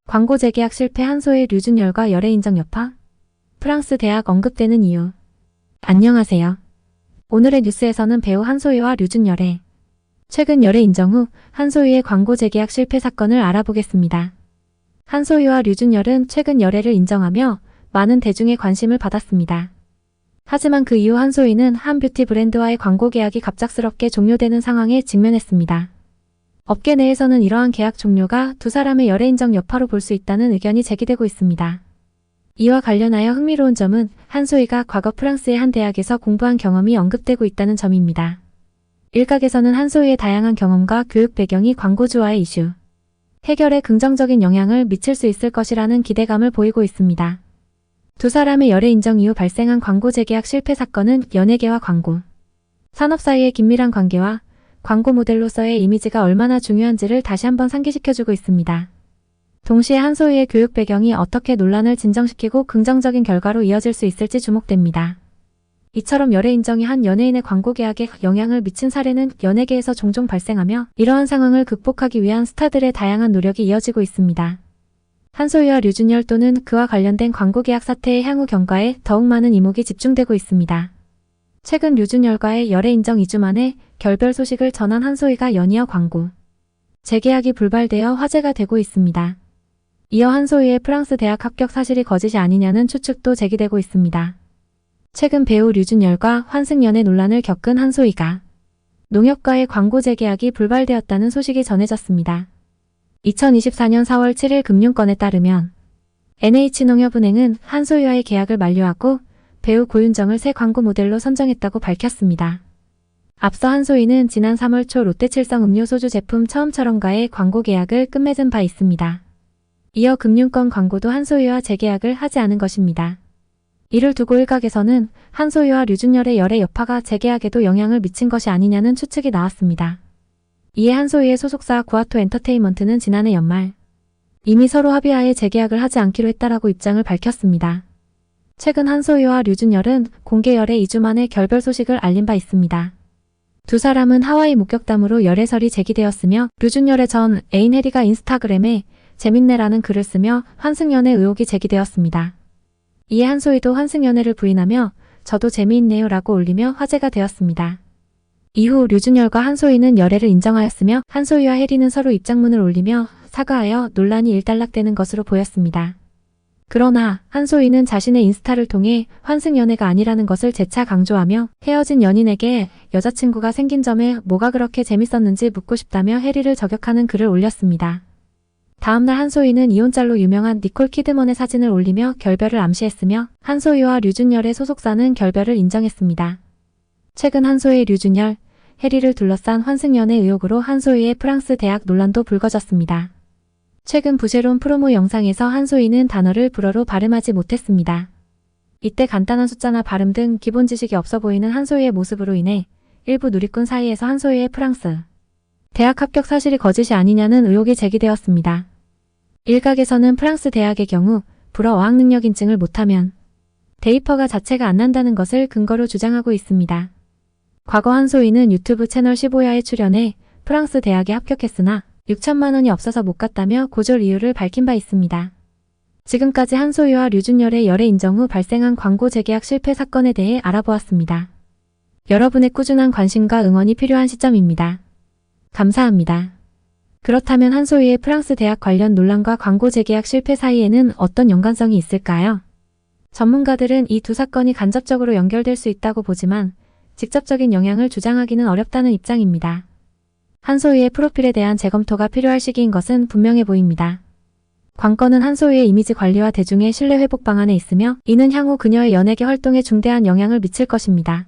광고 재계약 실패 한소희 류준열과 열애 인정 여파? 프랑스 대학 언급되는 이유. 안녕하세요. 오늘의 뉴스에서는 배우 한소희와 류준열의 최근 열애 인정 후 한소희의 광고 재계약 실패 사건을 알아보겠습니다. 한소희와 류준열은 최근 열애를 인정하며 많은 대중의 관심을 받았습니다. 하지만 그 이후 한소희는 한 뷰티 브랜드와의 광고 계약이 갑작스럽게 종료되는 상황에 직면했습니다. 업계 내에서는 이러한 계약 종료가 두 사람의 열애 인정 여파로 볼 수 있다는 의견이 제기되고 있습니다. 이와 관련하여 흥미로운 점은 한소희가 과거 프랑스의 한 대학에서 공부한 경험이 언급되고 있다는 점입니다. 일각에서는 한소희의 다양한 경험과 교육 배경이 광고주와의 이슈 해결에 긍정적인 영향을 미칠 수 있을 것이라는 기대감을 보이고 있습니다. 두 사람의 열애 인정 이후 발생한 광고 재계약 실패 사건은 연예계와 광고 산업 사이의 긴밀한 관계와 광고 모델로서의 이미지가 얼마나 중요한지를 다시 한번 상기시켜주고 있습니다. 동시에 한소희의 교육 배경이 어떻게 논란을 진정시키고 긍정적인 결과로 이어질 수 있을지 주목됩니다. 이처럼 열애 인정이 한 연예인의 광고 계약에 영향을 미친 사례는 연예계에서 종종 발생하며 이러한 상황을 극복하기 위한 스타들의 다양한 노력이 이어지고 있습니다. 한소희와 류준열 또는 그와 관련된 광고 계약 사태의 향후 경과에 더욱 많은 이목이 집중되고 있습니다. 최근 류준열과의 열애 인정 2주 만에 결별 소식을 전한 한소희가 연이어 광고 재계약이 불발되어 화제가 되고 있습니다. 이어 한소희의 프랑스 대학 합격 사실이 거짓이 아니냐는 추측도 제기되고 있습니다. 최근 배우 류준열과 환승연애 논란을 겪은 한소희가 농협과의 광고 재계약이 불발되었다는 소식이 전해졌습니다. 2024년 4월 7일 금융권에 따르면 NH농협은행은 한소희와의 계약을 만료하고 배우 고윤정을 새 광고 모델로 선정했다고 밝혔습니다. 앞서 한소희는 지난 3월 초 롯데칠성 음료소주 제품 처음처럼과의 광고 계약을 끝맺은 바 있습니다. 이어 금융권 광고도 한소희와 재계약을 하지 않은 것입니다. 이를 두고 일각에서는 한소희와 류준열의 열애 여파가 재계약에도 영향을 미친 것이 아니냐는 추측이 나왔습니다. 이에 한소희의 소속사 구아토 엔터테인먼트는 지난해 연말 이미 서로 합의하에 재계약을 하지 않기로 했다라고 입장을 밝혔습니다. 최근 한소희와 류준열은 공개 열애 2주 만에 결별 소식을 알린 바 있습니다. 두 사람은 하와이 목격담으로 열애설이 제기되었으며 류준열의 전 애인 해리가 인스타그램에 재밌네라는 글을 쓰며 환승연애 의혹이 제기되었습니다. 이에 한소희도 환승연애를 부인하며 저도 재미있네요 라고 올리며 화제가 되었습니다. 이후 류준열과 한소희는 열애를 인정하였으며 한소희와 해리는 서로 입장문을 올리며 사과하여 논란이 일단락되는 것으로 보였습니다. 그러나 한소희는 자신의 인스타를 통해 환승연애가 아니라는 것을 재차 강조하며 헤어진 연인에게 여자친구가 생긴 점에 뭐가 그렇게 재밌었는지 묻고 싶다며 해리를 저격하는 글을 올렸습니다. 다음날 한소희는 이혼짤로 유명한 니콜 키드먼의 사진을 올리며 결별을 암시했으며 한소희와 류준열의 소속사는 결별을 인정했습니다. 최근 한소희, 류준열, 해리를 둘러싼 환승연애 의혹으로 한소희의 프랑스 대학 논란도 불거졌습니다. 최근 부쉐론 프로모 영상에서 한소희는 단어를 불어로 발음하지 못했습니다. 이때 간단한 숫자나 발음 등 기본 지식이 없어 보이는 한소희의 모습으로 인해 일부 누리꾼 사이에서 한소희의 프랑스 대학 합격 사실이 거짓이 아니냐는 의혹이 제기되었습니다. 일각에서는 프랑스 대학의 경우 불어 어학 능력 인증을 못하면 대입허가 자체가 안 난다는 것을 근거로 주장하고 있습니다. 과거 한소희는 유튜브 채널 15야에 출연해 프랑스 대학에 합격했으나 6천만 원이 없어서 못 갔다며 고졸 이유를 밝힌 바 있습니다. 지금까지 한소희와 류준열의 열애 인정 후 발생한 광고 재계약 실패 사건에 대해 알아보았습니다. 여러분의 꾸준한 관심과 응원이 필요한 시점입니다. 감사합니다. 그렇다면 한소희의 프랑스 대학 관련 논란과 광고 재계약 실패 사이에는 어떤 연관성이 있을까요? 전문가들은 이 두 사건이 간접적으로 연결될 수 있다고 보지만 직접적인 영향을 주장하기는 어렵다는 입장입니다. 한소희의 프로필에 대한 재검토가 필요할 시기인 것은 분명해 보입니다. 관건은 한소희의 이미지 관리와 대중의 신뢰 회복 방안에 있으며 이는 향후 그녀의 연예계 활동에 중대한 영향을 미칠 것입니다.